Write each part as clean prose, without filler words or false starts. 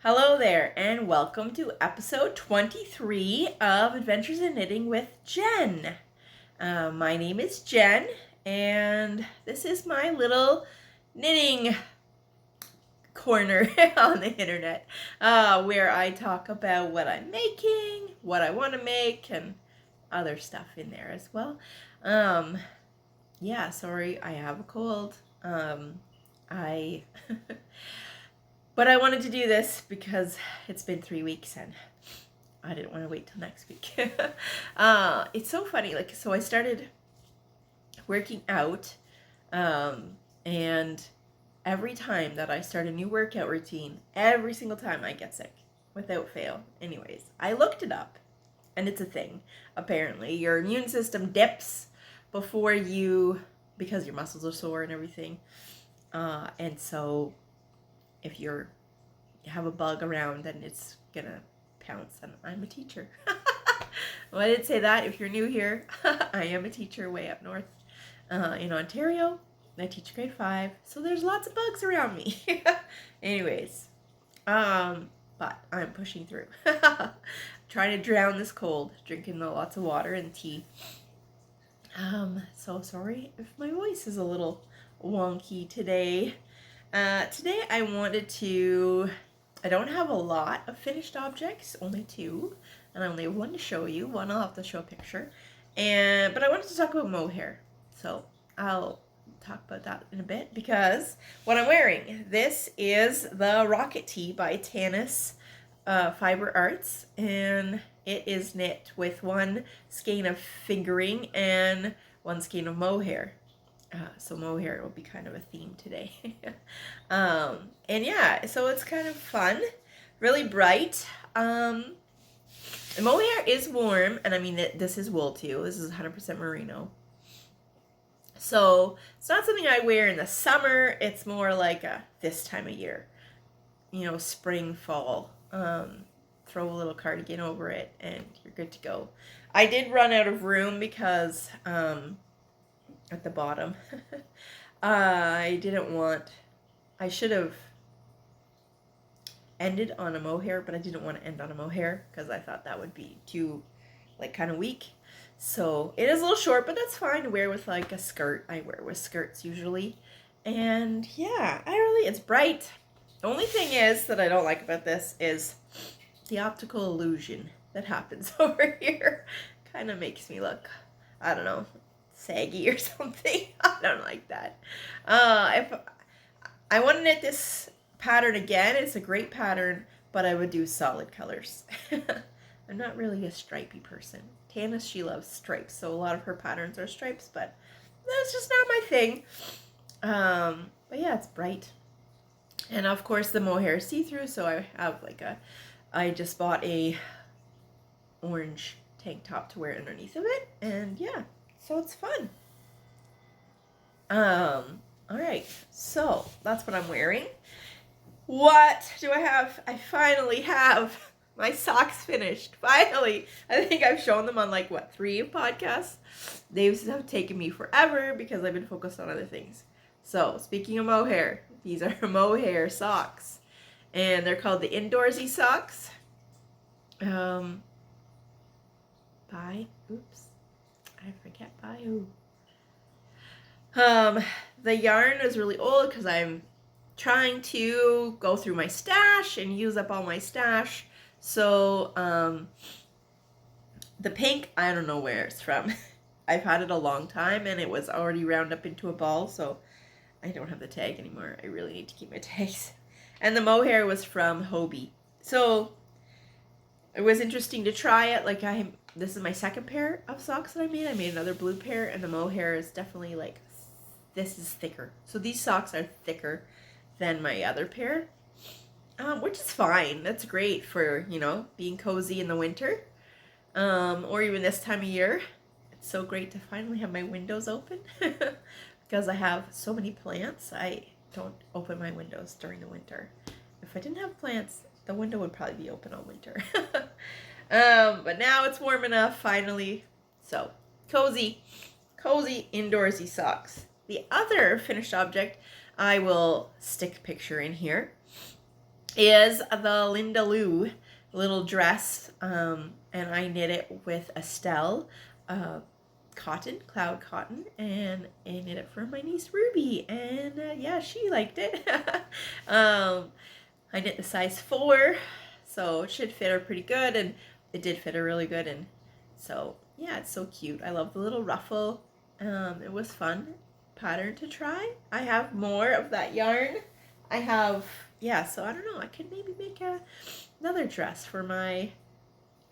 Hello there, and welcome to episode 23 of Adventures in Knitting with Jen. My name is Jen, and this is my little knitting corner on the internet where I talk about what I'm making, what I want to make, and other stuff in there as well. Sorry, I have a cold. But I wanted to do this because it's been 3 weeks and I didn't want to wait till next week. It's so funny. So I started working out, and every time that I start a new workout routine, every single time I get sick without fail. Anyways, I looked it up, and it's a thing. Apparently, your immune system dips because your muscles are sore and everything. And so if you have a bug around, then it's gonna pounce. And I'm a teacher. Well, I didn't say that. If you're new here, I am a teacher way up north in Ontario. I teach grade 5, so there's lots of bugs around me. Anyways, but I'm pushing through. Trying to drown this cold, drinking lots of water and tea. So sorry if my voice is a little wonky today. Today I don't have a lot of finished objects, only 2, and I only have one to show you. One I'll have to show a picture. But I wanted to talk about mohair. So I'll talk about that in a bit because what I'm wearing, this is the Rocket Tee by Tanis Fiber Arts, and it is knit with 1 skein of fingering and 1 skein of mohair. So mohair will be kind of a theme today. And yeah, so it's kind of fun, really bright. The mohair is warm, and I mean, this is wool too. This is 100% merino. So it's not something I wear in the summer. It's more like this time of year, spring, fall. Throw a little cardigan over it, and you're good to go. I did run out of room because at the bottom. I should have ended on a mohair, but I didn't want to end on a mohair because I thought that would be too, kind of weak. So it is a little short, but that's fine to wear with a skirt. I wear with skirts usually. And yeah, it's bright. The only thing is that I don't like about this is the optical illusion that happens over here. Kind of makes me look, I don't know, saggy or something. I don't like that. If I want to knit this pattern again, it's a great pattern, but I would do solid colors. I'm not really a stripy person. Tanis, she loves stripes, so a lot of her patterns are stripes, but that's just not my thing. But yeah, it's bright. And of course the mohair is see-through, so I have I just bought a orange tank top to wear underneath of it, and yeah. So it's fun. Alright, so that's what I'm wearing. What do I have? I finally have my socks finished. Finally. I think I've shown them on 3 podcasts. They have taken me forever because I've been focused on other things. So, speaking of mohair, these are mohair socks. And they're called the Indoorsy socks. I forget by who. The yarn is really old because I'm trying to go through my stash and use up all my stash. So, the pink, I don't know where it's from. I've had it a long time and it was already round up into a ball, so I don't have the tag anymore. I really need to keep my tags. And the mohair was from Hobbi. So, it was interesting to try it. This is my second pair of socks that I made. I made another blue pair, and the mohair is definitely this is thicker. So these socks are thicker than my other pair, which is fine. That's great for, being cozy in the winter, or even this time of year. It's so great to finally have my windows open because I have so many plants. I don't open my windows during the winter. If I didn't have plants, the window would probably be open all winter. But now it's warm enough, finally. So, cozy Indoorsy socks. The other finished object, I will stick a picture in here, is the Linda Lou little dress, and I knit it with Estelle cotton, cloud cotton, and I knit it for my niece Ruby, and yeah, she liked it. I knit the size 4, so it should fit her pretty good, and it did fit her really good, and so yeah, it's so cute. I love the little ruffle. It was fun pattern to try. I have more of that yarn. I have, yeah, so I don't know, I could maybe make another dress for my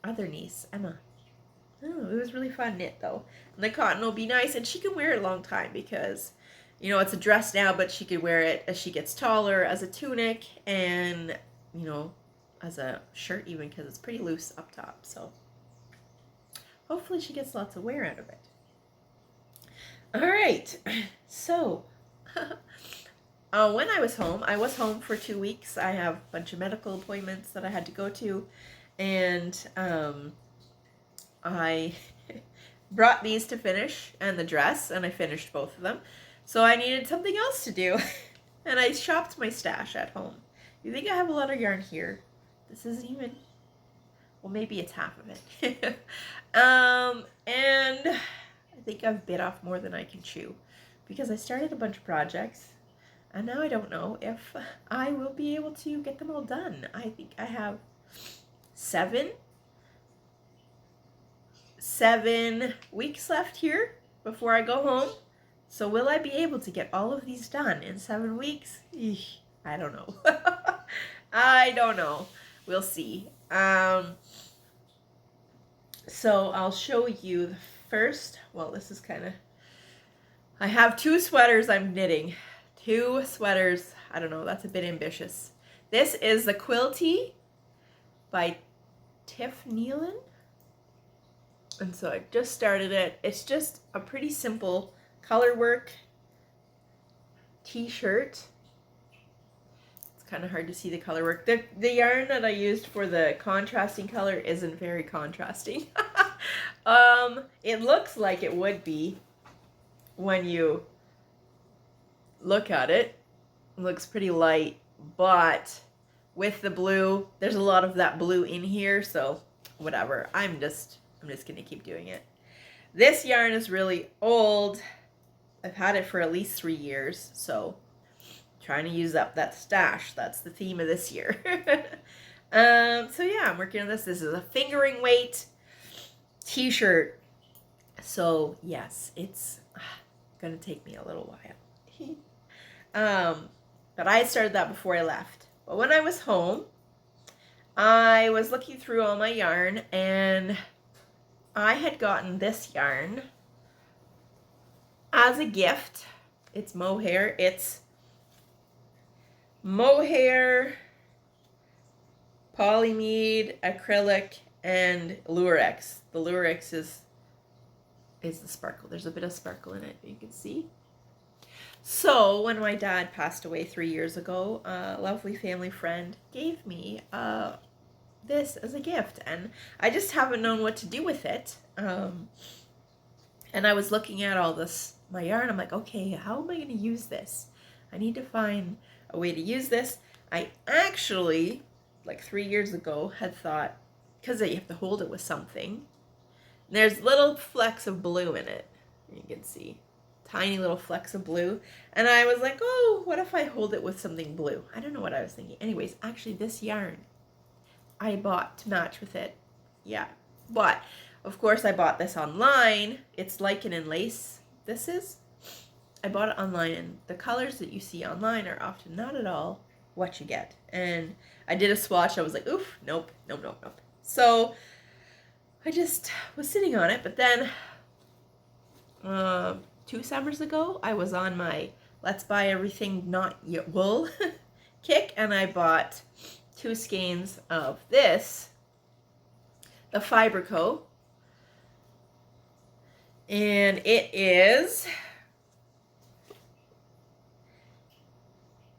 other niece, Emma. Oh, it was really fun knit though. And the cotton will be nice, and she can wear it a long time because, you know, it's a dress now, but she could wear it as she gets taller, as a tunic, and, you know, as a shirt even, because it's pretty loose up top. So hopefully she gets lots of wear out of it. All right, so when I was home for 2 weeks. I have a bunch of medical appointments that I had to go to, and I brought these to finish and the dress, and I finished both of them. So I needed something else to do, and I shopped my stash at home. You think I have a lot of yarn here? This isn't even, well, maybe it's half of it. And I think I've bit off more than I can chew because I started a bunch of projects, and now I don't know if I will be able to get them all done. I think I have 7 weeks left here before I go home. So will I be able to get all of these done in 7 weeks? Eesh, I don't know. I don't know. We'll see. So I'll show you the first. Well, this is kind of, I have 2 sweaters I'm knitting. 2 sweaters. I don't know. That's a bit ambitious. This is the Quilty by Tiff Nealon. And so I just started it. It's just a pretty simple color work t-shirt. It's kind of hard to see the color work. The yarn that I used for the contrasting color isn't very contrasting. It looks like it would be when you look at it. It looks pretty light, but with the blue, there's a lot of that blue in here, so whatever. I'm just gonna keep doing it. This yarn is really old. I've had it for at least 3 years, so trying to use up that stash. That's the theme of this year. So yeah, I'm working on this. This is a fingering weight t-shirt. So yes, it's gonna take me a little while. But I started that before I left. But when I was home, I was looking through all my yarn, and I had gotten this yarn as a gift. It's Mohair. It's Mohair, Polyamide, acrylic, and Lurex. The Lurex is the sparkle. There's a bit of sparkle in it, you can see. So when my dad passed away 3 years ago, a lovely family friend gave me this as a gift, and I just haven't known what to do with it. And I was looking at all this, my yarn. I'm like, okay, how am I going to use this? I need to find a way to use this. I actually, like 3 years ago, had thought, because you have to hold it with something, there's little flecks of blue in it. You can see tiny little flecks of blue, and I was like, oh, what if I hold it with something blue? I don't know what I was thinking. Anyways, actually this yarn I bought to match with it. Yeah, but of course I bought this online. It's lichen and lace. This is, I bought it online, and the colors that you see online are often not at all what you get. And I did a swatch. I was like, oof, nope. So I just was sitting on it. But then 2 summers ago, I was on my let's buy everything not yet wool kick, and I bought 2 skeins of this, the Fiberco, and it is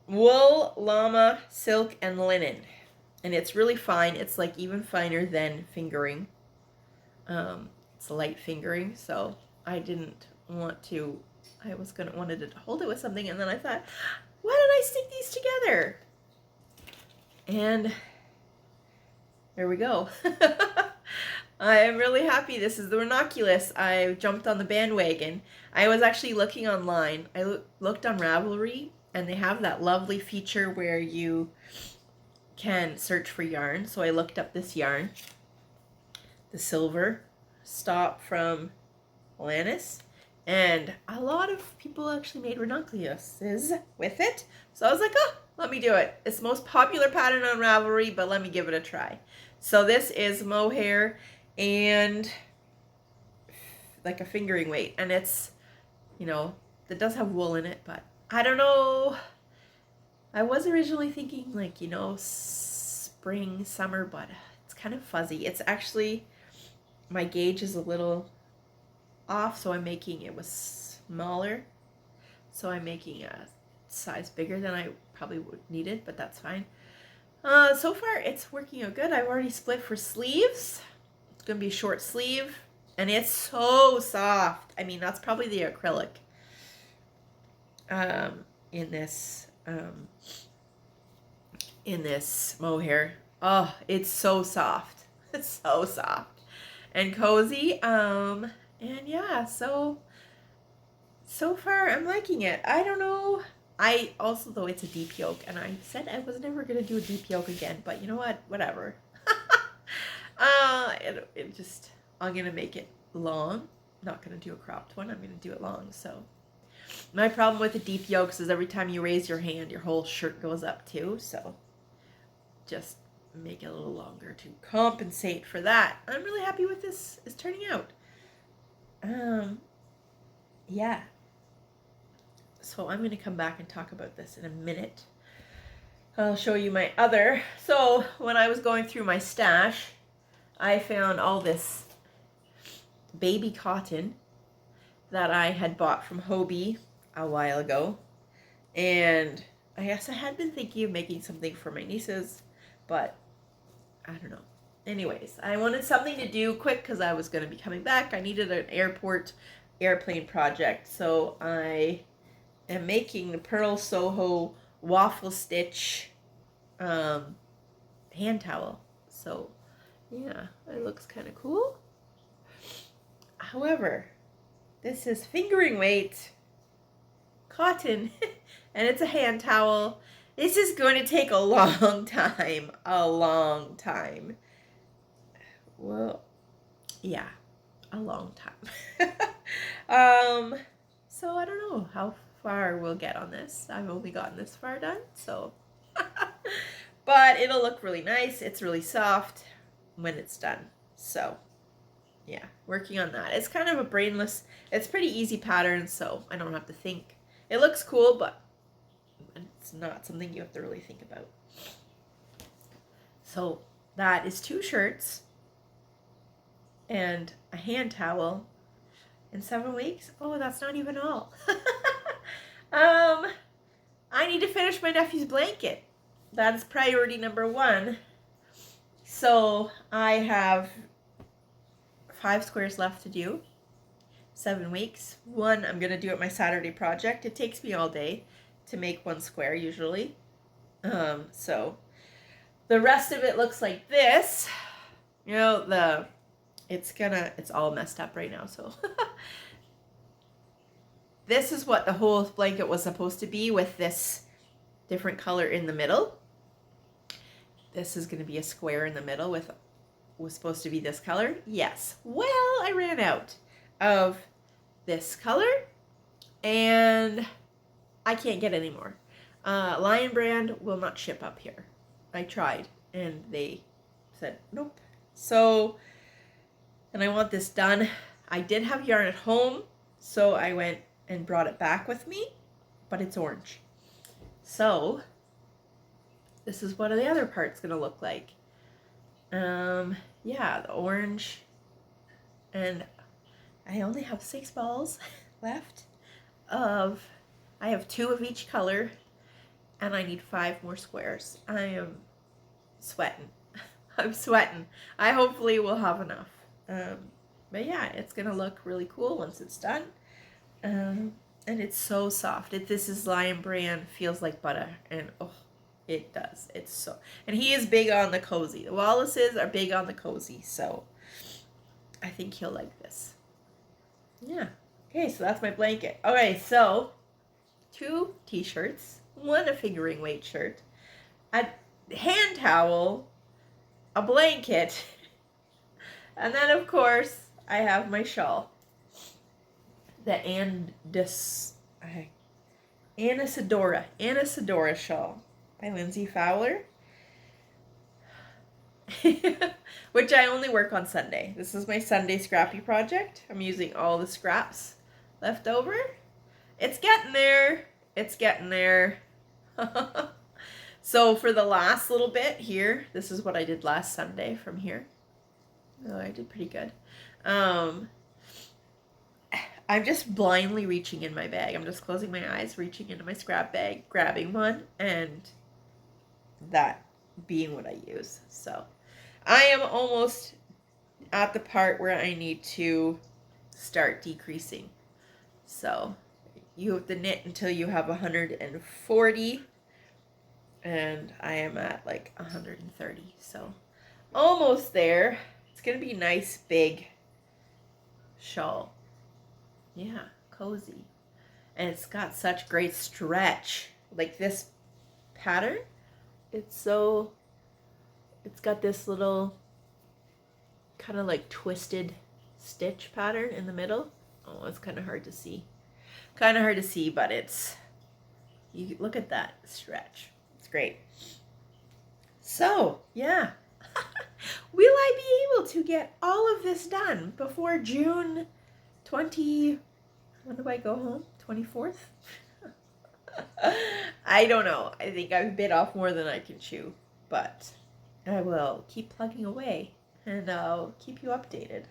wool, llama, silk, and linen, and it's really fine. It's like even finer than fingering. It's light fingering, so I didn't want to. Wanted to hold it with something, and then I thought, why don't I stick these together? And there we go. I am really happy. This is the Ranunculus. I jumped on the bandwagon. I was actually looking online. I looked on Ravelry, and they have that lovely feature where you can search for yarn. So I looked up this yarn, the silver stop from Alanis, and a lot of people actually made Ranunculuses with it. So I was like, oh, let me do it. It's the most popular pattern on Ravelry, but let me give it a try. So this is Mohair and like a fingering weight, and it's, you know, it does have wool in it, but I don't know. I was originally thinking like, you know, spring, summer, but it's kind of fuzzy. It's actually, my gauge is a little off, so I'm making it was smaller. So I'm making a size bigger than I probably would need it, but that's fine. So far it's working out good. I've already split for sleeves. It's gonna be a short sleeve, and it's so soft. I mean, that's probably the acrylic in this mohair. Oh, it's so soft. It's so soft and cozy. And yeah, so far I'm liking it. I don't know. I also, though, it's a deep yoke, and I said I was never gonna do a deep yoke again, but you know what? Whatever. It just, I'm gonna make it long. I'm not gonna do a cropped one. I'm gonna do it long. So my problem with the deep yokes is every time you raise your hand, your whole shirt goes up too. So just make it a little longer to compensate for that. I'm really happy with this is turning out. Yeah. So I'm going to come back and talk about this in a minute. I'll show you my other. So when I was going through my stash, I found all this baby cotton that I had bought from Hobbi a while ago. And I guess I had been thinking of making something for my nieces, but I don't know. Anyways, I wanted something to do quick because I was going to be coming back. I needed an airplane project. So I am making the Pearl Soho waffle stitch hand towel. So yeah, it looks kind of cool. However, this is fingering weight cotton and it's a hand towel. This is going to take a long time. A long time. Well, yeah, a long time. So I don't know how far we'll get on this. I've only gotten this far done, so. But it'll look really nice. It's really soft when it's done. So yeah, working on that. It's kind of a brainless, it's pretty easy pattern, so I don't have to think. It looks cool, but it's not something you have to really think about. So that is 2 shirts and a hand towel in 7 weeks. Oh, that's not even all. I need to finish my nephew's blanket. That is priority number 1. So I have 5 squares left to do. 7 weeks. 1 I'm going to do at my Saturday project. It takes me all day to make 1 square usually. So the rest of it looks like this. You know, it's all messed up right now, so. This is what the whole blanket was supposed to be with this different color in the middle. This is going to be a square in the middle was supposed to be this color. Yes. Well, I ran out of this color and I can't get any more. Lion brand will not ship up here. I tried and they said nope. So, and I want this done. I did have yarn at home, so I went and brought it back with me, but it's orange. So this is what the other part's gonna look like. Yeah, the orange, and I only have 6 balls left I have 2 of each color, and I need 5 more squares. I am sweating. I'm sweating. I hopefully will have enough. But yeah, it's gonna look really cool once it's done. And it's so soft. This is Lion brand, feels like butter, and oh, It does. It's so, and he is big on the cozy. The Wallaces are big on the cozy, so I think he'll like this. Yeah. Okay, so that's my blanket. Okay, so 2 t-shirts, 1 a fingering weight shirt, a hand towel, a blanket, and then of course I have my shawl. The Anisadora shawl by Lindsay Fowler. Which I only work on Sunday. This is my Sunday scrappy project. I'm using all the scraps left over. It's getting there. It's getting there. So for the last little bit here, this is what I did last Sunday from here. Oh, I did pretty good. I'm just blindly reaching in my bag. I'm just closing my eyes, reaching into my scrap bag, grabbing one, and that being what I use. So I am almost at the part where I need to start decreasing. So you have to knit until you have 140, and I am at like 130. So almost there. It's going to be a nice big shawl. Yeah, cozy. And it's got such great stretch. Like this pattern, it's got this little kind of like twisted stitch pattern in the middle. Oh, it's kind of hard to see. But you look at that stretch. It's great. So, yeah. Will I be able to get all of this done before June 20, when do I go home? 24th? I don't know. I think I've bit off more than I can chew, but I will keep plugging away, and I'll keep you updated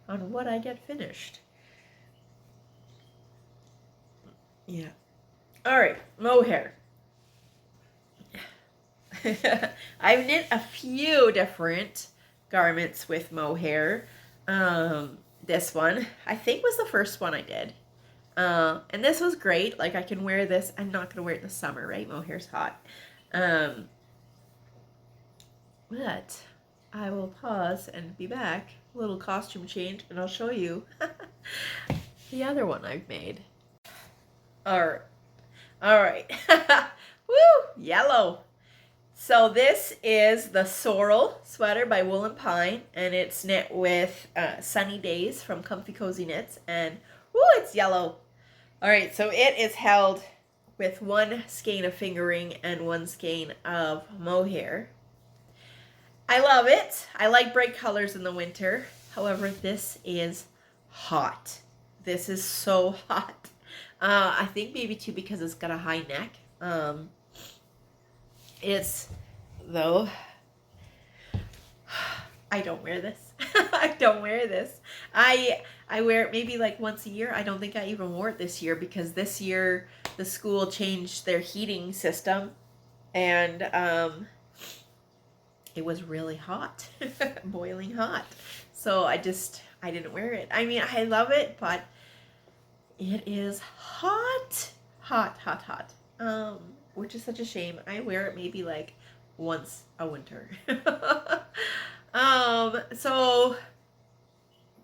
on what I get finished. Yeah. All right, mohair. I've knit a few different garments with mohair. This one, I think, was the first one I did. And this was great. Like, I can wear this. I'm not going to wear it in the summer, right? Mohair's hot. But I will pause and be back. A little costume change, and I'll show you the other one I've made. All right. Woo! Yellow. So this is the Sorrel sweater by Wool and Pine, and it's knit with Sunny Days from Comfy Cozy Knits, and woo, it's yellow. All right, so it is held with 1 skein of fingering and 1 skein of mohair. I love it. I like bright colors in the winter. However, this is hot. This is so hot. I think maybe too because it's got a high neck. It's, though, I don't wear this. I don't wear this. I wear it maybe like once a year. I don't think I even wore it this year because this year the school changed their heating system, and it was really hot, boiling hot. So I didn't wear it. I mean, I love it, but it is hot. Which is such a shame. I wear it maybe like once a winter.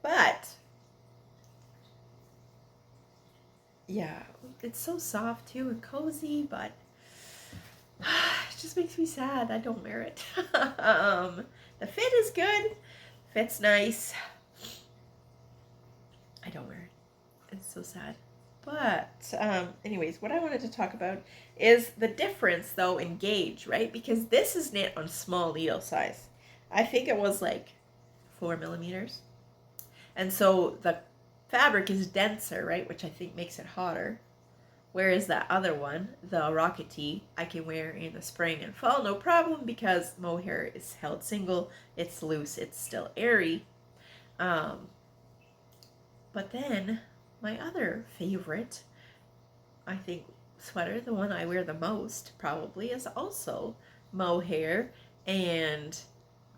But yeah, it's so soft too and cozy, but it just makes me sad. I don't wear it. The fit is good. Fit's nice. I don't wear it. It's so sad. But anyways, what I wanted to talk about is the difference, though, in gauge, right? Because this is knit on small needle size. I think it was like 4 millimeters. And so the fabric is denser, right? Which I think makes it hotter. Whereas that other one, the Rocket Tee, I can wear in the spring and fall, no problem, because mohair is held single. It's loose. It's still airy. But then my other favorite, I think, sweater, the one I wear the most probably, is also mohair and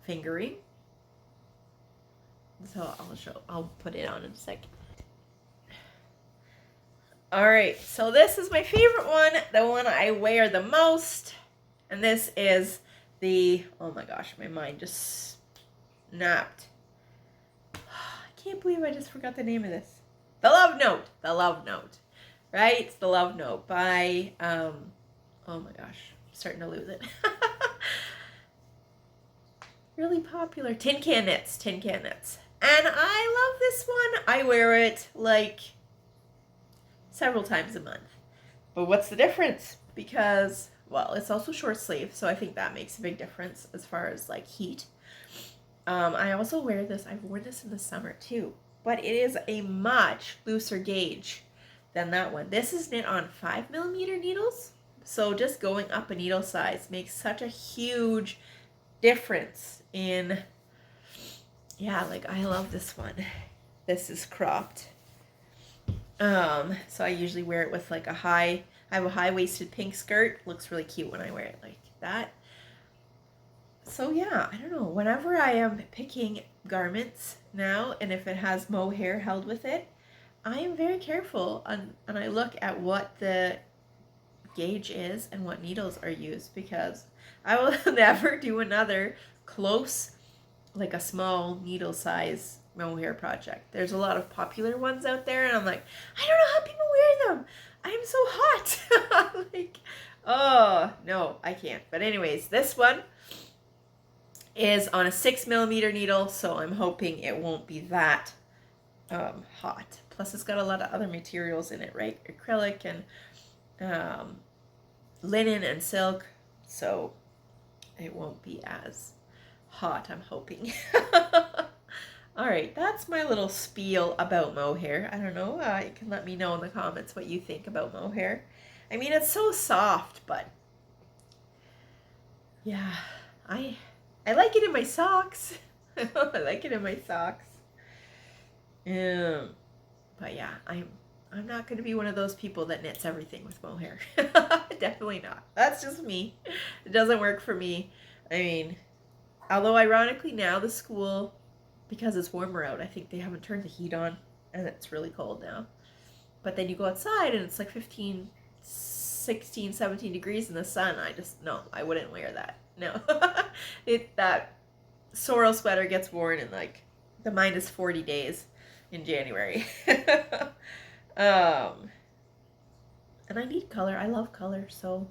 fingering. So I'll put it on in a second. All right, so this is my favorite one, the one I wear the most, And this is the, oh my gosh, my mind just snapped. I can't believe I just forgot the name of this. The Love Note. The Love Note. Right? It's The Love Note by, oh my gosh, I'm starting to lose it. Really popular. Tin Can Knits. Tin Can Knits. And I love this one. I wear it like several times a month. But what's the difference? Because, well, it's also short sleeve, so I think that makes a big difference as far as like heat. I also wear this. I've worn this in the summer too, but it is a much looser gauge than that one. This is knit on 5mm needles, so just going up a needle size makes such a huge difference in, yeah, like I love this one. This is cropped. So I usually wear it with like I have a high-waisted pink skirt. Looks really cute when I wear it like that. So yeah, I don't know. Whenever I am picking garments now, and if it has mohair held with it, I am very careful and I look at what the gauge is and what needles are used, because I will never do another close, like a small needle size mohair project. There's a lot of popular ones out there, and I'm like, I don't know how people wear them. I'm so hot. Like, oh no, I can't. But anyways, this one is on a 6mm needle, so I'm hoping it won't be that hot. Plus, it's got a lot of other materials in it, right? Acrylic and linen and silk, so it won't be as hot, I'm hoping. All right, that's my little spiel about mohair. I don't know, you can let me know in the comments what you think about mohair. I mean, it's so soft, but yeah, I like it in my socks. I like it in my socks. But yeah, I'm not going to be one of those people that knits everything with mohair. Definitely not. That's just me. It doesn't work for me. I mean, although ironically now the school, because it's warmer out, I think they haven't turned the heat on, and it's really cold now. But then you go outside and it's like 15, 16, 17 degrees in the sun. No, I wouldn't wear that. No. That sorrel sweater gets worn in like the -40 days in January. And I need color. I love color, so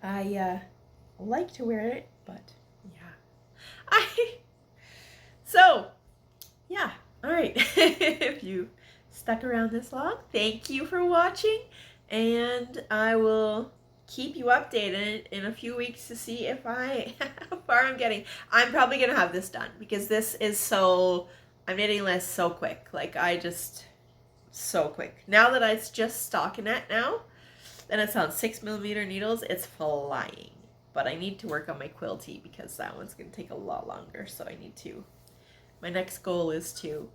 I like to wear it, but yeah. So, yeah. All right. If you stuck around this long, thank you for watching, and I will keep you updated in a few weeks to see if how far I'm getting. I'm probably gonna have this done because this is I'm knitting this so quick. Like so quick. Now that it's just stockinette now, and it's on 6mm needles, it's flying. But I need to work on my quilty because that one's gonna take a lot longer. So I need to. My next goal is to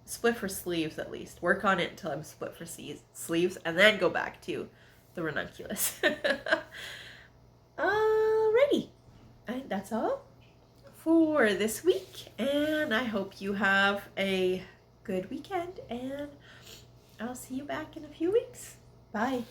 split for sleeves at least. Work on it until I'm split for sleeves, and then go back to the ranunculus. Alrighty. I think that's all for this week, and I hope you have a good weekend, and I'll see you back in a few weeks. Bye.